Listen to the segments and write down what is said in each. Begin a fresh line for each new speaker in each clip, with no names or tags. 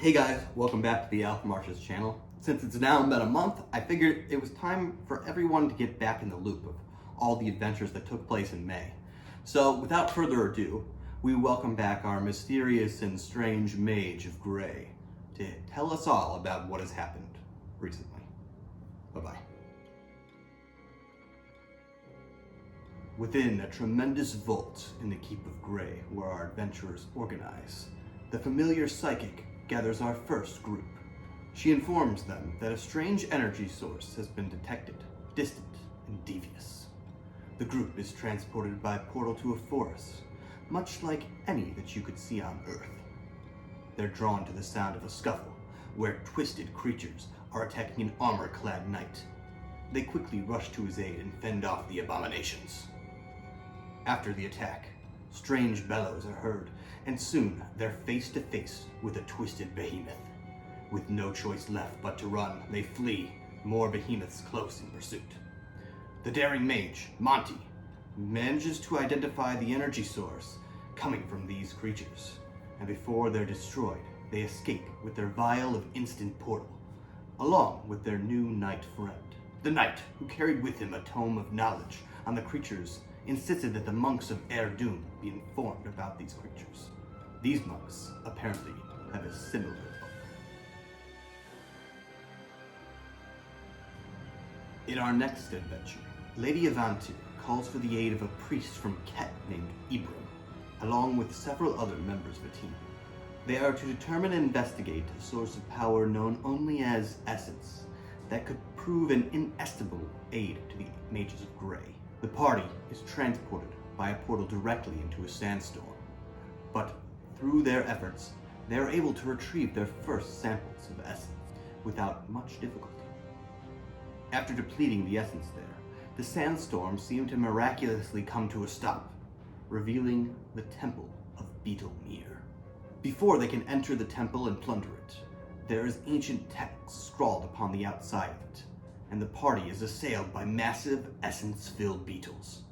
Hey guys, welcome back to the Alfmarches channel. Since it's now been a month, I figured it was time for everyone to get back in the loop of all the adventures that took place in May. So without further ado, we welcome back our mysterious and strange Mage of Grey to tell us all about what has happened recently. Bye-bye. Within a tremendous vault in the Keep of Grey, where our adventurers organize, the familiar psychic gathers our first group. She informs them that a strange energy source has been detected, distant and devious. The group is transported by portal to a forest, much like any that you could see on Earth. They're drawn to the sound of a scuffle, where twisted creatures are attacking an armor-clad knight. They quickly rush to his aid and fend off the abominations. After the attack, strange bellows are heard, and soon they're face to face with a twisted behemoth. With no choice left but to run, they flee, more behemoths close in pursuit. The daring mage, Monty, manages to identify the energy source coming from these creatures, and before they're destroyed, they escape with their vial of instant portal, along with their new knight friend. The knight, who carried with him a tome of knowledge on the creatures, insisted that the monks of Erdun be informed about these creatures. These monks, apparently, have a similar book. In our next adventure, Lady Avantir calls for the aid of a priest from Ket named Ibram, along with several other members of a team. They are to determine and investigate a source of power known only as Essence that could prove an inestimable aid to the Mages of Grey. The party is transported by a portal directly into a sandstorm, but through their efforts, they are able to retrieve their first samples of essence without much difficulty. After depleting the essence there, the sandstorm seemed to miraculously come to a stop, revealing the temple of Beetle Meer. Before they can enter the temple and plunder it, there is ancient text scrawled upon the outside of it, and the party is assailed by massive, essence-filled beetles.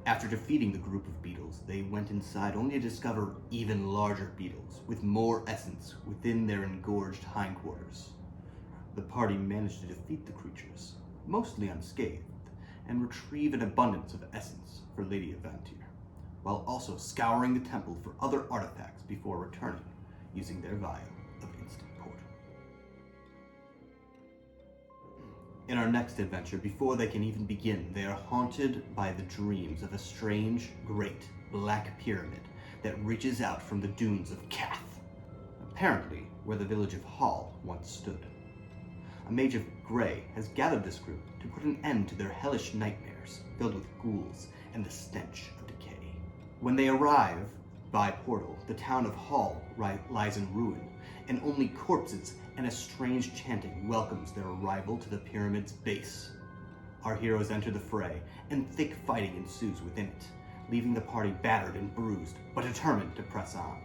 After defeating the group of beetles, they went inside only to discover even larger beetles with more essence within their engorged hindquarters. The party managed to defeat the creatures, mostly unscathed, and retrieve an abundance of essence for Lady Avantir, while also scouring the temple for other artifacts before returning, using their vial of instant portal. In our next adventure, before they can even begin, they are haunted by the dreams of a strange, great, black pyramid that reaches out from the dunes of Kath, apparently where the village of Hall once stood. A Mage of Grey has gathered this group to put an end to their hellish nightmares filled with ghouls and the stench of decay. When they arrive by portal, the town of Hall lies in ruin, and only corpses and a strange chanting welcomes their arrival to the pyramid's base. Our heroes enter the fray, and thick fighting ensues within it, leaving the party battered and bruised, but determined to press on.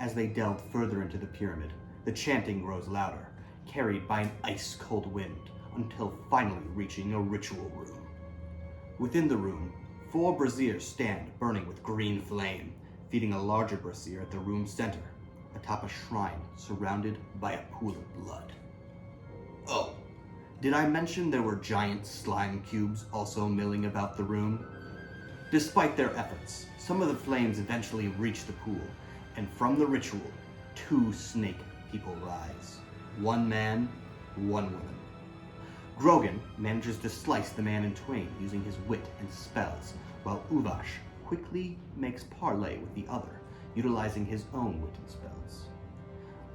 As they delve further into the pyramid, the chanting grows louder, carried by an ice-cold wind, until finally reaching a ritual room. Within the room, 4 braziers stand burning with green flame, feeding a larger brazier at the room's center, atop a shrine surrounded by a pool of blood. Oh, did I mention there were giant slime cubes also milling about the room? Despite their efforts, some of the flames eventually reach the pool, and from the ritual, 2 snake people rise. 1 man, 1 woman. Grogan manages to slice the man in twain using his wit and spells, while Uvash quickly makes parley with the other, utilizing his own wit and spells.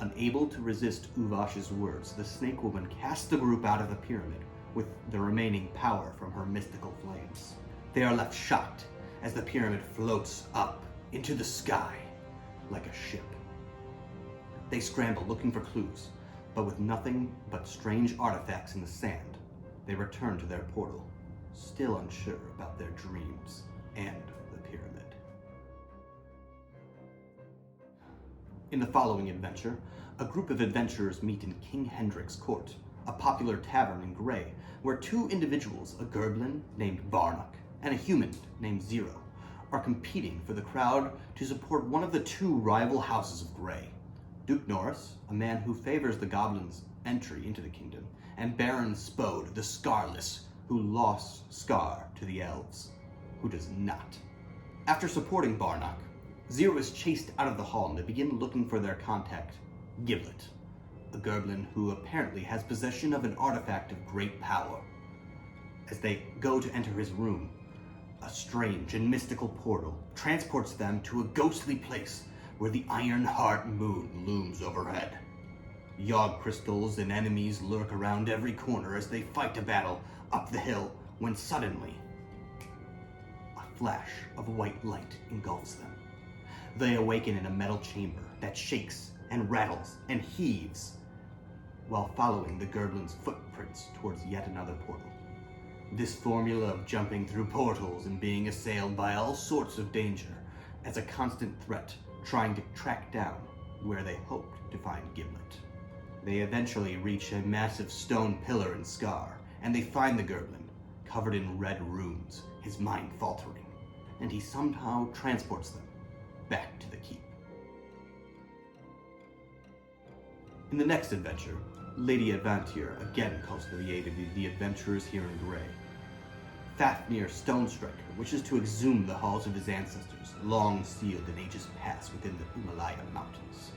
Unable to resist Uvash's words, the snake woman casts the group out of the pyramid with the remaining power from her mystical flames. They are left shocked as the pyramid floats up into the sky like a ship. They scramble looking for clues, but with nothing but strange artifacts in the sand, they return to their portal, still unsure about their dreams and the pyramid. In the following adventure, a group of adventurers meet in King Hendric's court, a popular tavern in Grey, where 2 individuals, a Gerblin named Barnock and a human named Zero, are competing for the crowd to support one of the 2 rival houses of Grey. Duke Norris, a man who favors the goblins' entry into the kingdom, and Baron Spode, the Scarless, who lost Scar to the elves, who does not. After supporting Barnock, Zero is chased out of the hall and they begin looking for their contact, Giblet, a Gerblin who apparently has possession of an artifact of great power. As they go to enter his room, a strange and mystical portal transports them to a ghostly place where the Iron Heart moon looms overhead. Yogg crystals and enemies lurk around every corner as they fight a battle up the hill when suddenly a flash of white light engulfs them. They awaken in a metal chamber that shakes and rattles and heaves while following the Gerblin's footprints towards yet another portal. This formula of jumping through portals and being assailed by all sorts of danger as a constant threat, trying to track down where they hoped to find Giblet. They eventually reach a massive stone pillar in Scar, and they find the Gerblin, covered in red runes, his mind faltering, and he somehow transports them back to the keep. In the next adventure, Lady Advantier again calls for the aid of the adventurers here in Grey. Fafnir Stonestriker wishes to exhume the halls of his ancestors, long sealed in ages past within the Himalaya Mountains.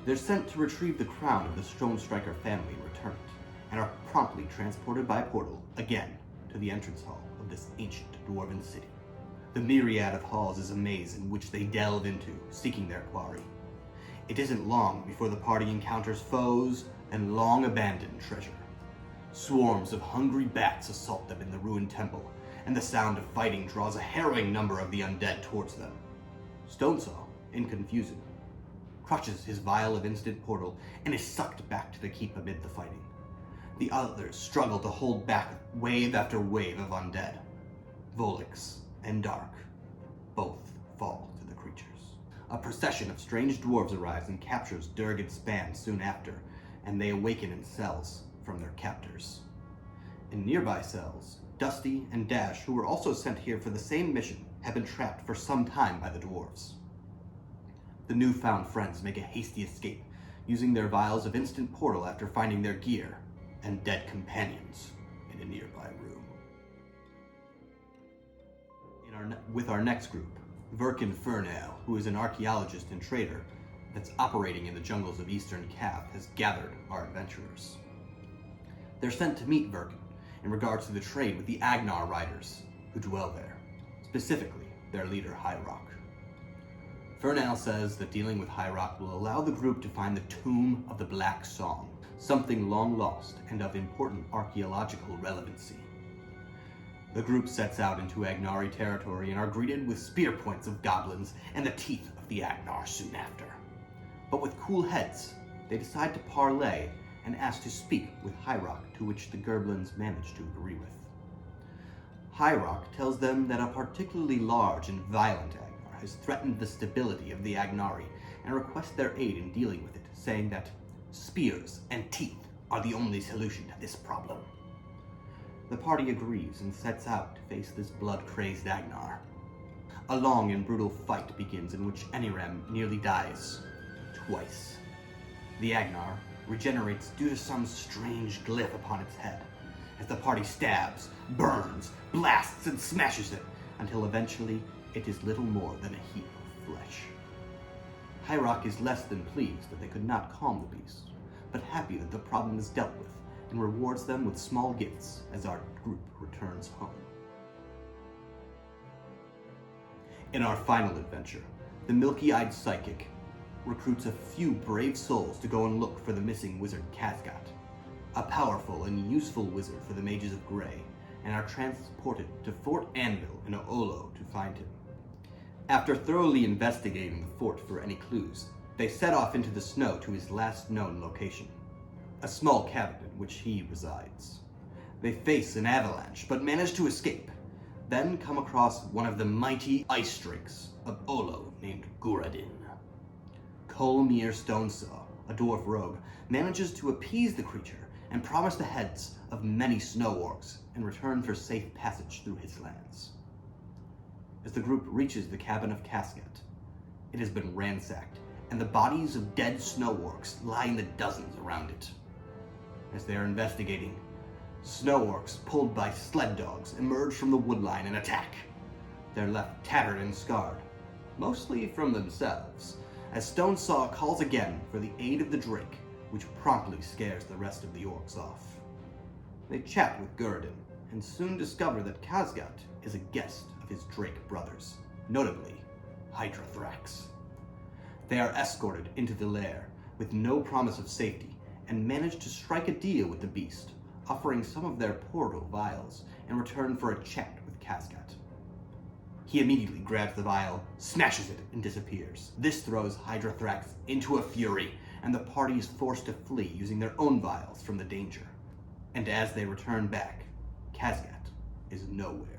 They're sent to retrieve the crown of the Stonestriker family and return it, and are promptly transported by portal again to the entrance hall of this ancient dwarven city. The myriad of halls is a maze in which they delve into, seeking their quarry. It isn't long before the party encounters foes and long-abandoned treasure. Swarms of hungry bats assault them in the ruined temple, and the sound of fighting draws a harrowing number of the undead towards them. Stonesaw, in confusion, crushes his vial of instant portal and is sucked back to the keep amid the fighting. The others struggle to hold back wave after wave of undead. Volix and Dark both fall to the creatures. A procession of strange dwarves arrives and captures Durg and Span soon after, and they awaken in cells from their captors. In nearby cells, Dusty and Dash, who were also sent here for the same mission, have been trapped for some time by the dwarves. The newfound friends make a hasty escape, using their vials of instant portal after finding their gear and dead companions in a nearby room. With our next group, Verkin Fernale, who is an archaeologist and trader that's operating in the jungles of Eastern Cath, has gathered our adventurers. They're sent to meet Verkin in regards to the trade with the Agnar riders who dwell there, specifically their leader High-Rock. Fernale says that dealing with High-Rock will allow the group to find the Tomb of the Black Song, something long lost and of important archaeological relevancy. The group sets out into Agnari territory and are greeted with spear points of goblins and the teeth of the Agnar soon after. But with cool heads, they decide to parley and ask to speak with High-Rock, to which the Gerblins manage to agree with. High-Rock tells them that a particularly large and violent Agnar has threatened the stability of the Agnari and requests their aid in dealing with it, saying that spears and teeth are the only solution to this problem. The party agrees and sets out to face this blood-crazed Agnar. A long and brutal fight begins in which Anirem nearly dies twice. The Agnar regenerates due to some strange glyph upon its head, as the party stabs, burns, blasts, and smashes it, until eventually it is little more than a heap of flesh. High-Rock is less than pleased that they could not calm the beast, but happy that the problem is dealt with, and rewards them with small gifts as our group returns home. In our final adventure, the milky-eyed psychic recruits a few brave souls to go and look for the missing wizard Kazgat, a powerful and useful wizard for the Mages of Grey, and are transported to Fort Anvil in Olo to find him. After thoroughly investigating the fort for any clues, they set off into the snow to his last known location, a small cabin in which he resides. They face an avalanche, but manage to escape, then come across one of the mighty ice drakes of Olo named Guradin. Meer Stonesaw, a dwarf rogue, manages to appease the creature and promise the heads of many snow orcs in return for safe passage through his lands. As the group reaches the cabin of Kazgat, it has been ransacked and the bodies of dead snow orcs lie in the dozens around it. As they are investigating, snow orcs pulled by sled dogs emerge from the woodline and attack. They're left tattered and scarred, mostly from themselves, as Stonesaw calls again for the aid of the Drake, which promptly scares the rest of the orcs off. They chat with Gurden, and soon discover that Kazgat is a guest of his Drake brothers, notably Hydrathrax. They are escorted into the lair with no promise of safety, and manage to strike a deal with the beast, offering some of their portal vials in return for a chat with Kazgat. He immediately grabs the vial, smashes it, and disappears. This throws Hydrathrax into a fury, and the party is forced to flee using their own vials from the danger. And as they return back, Kazgat is nowhere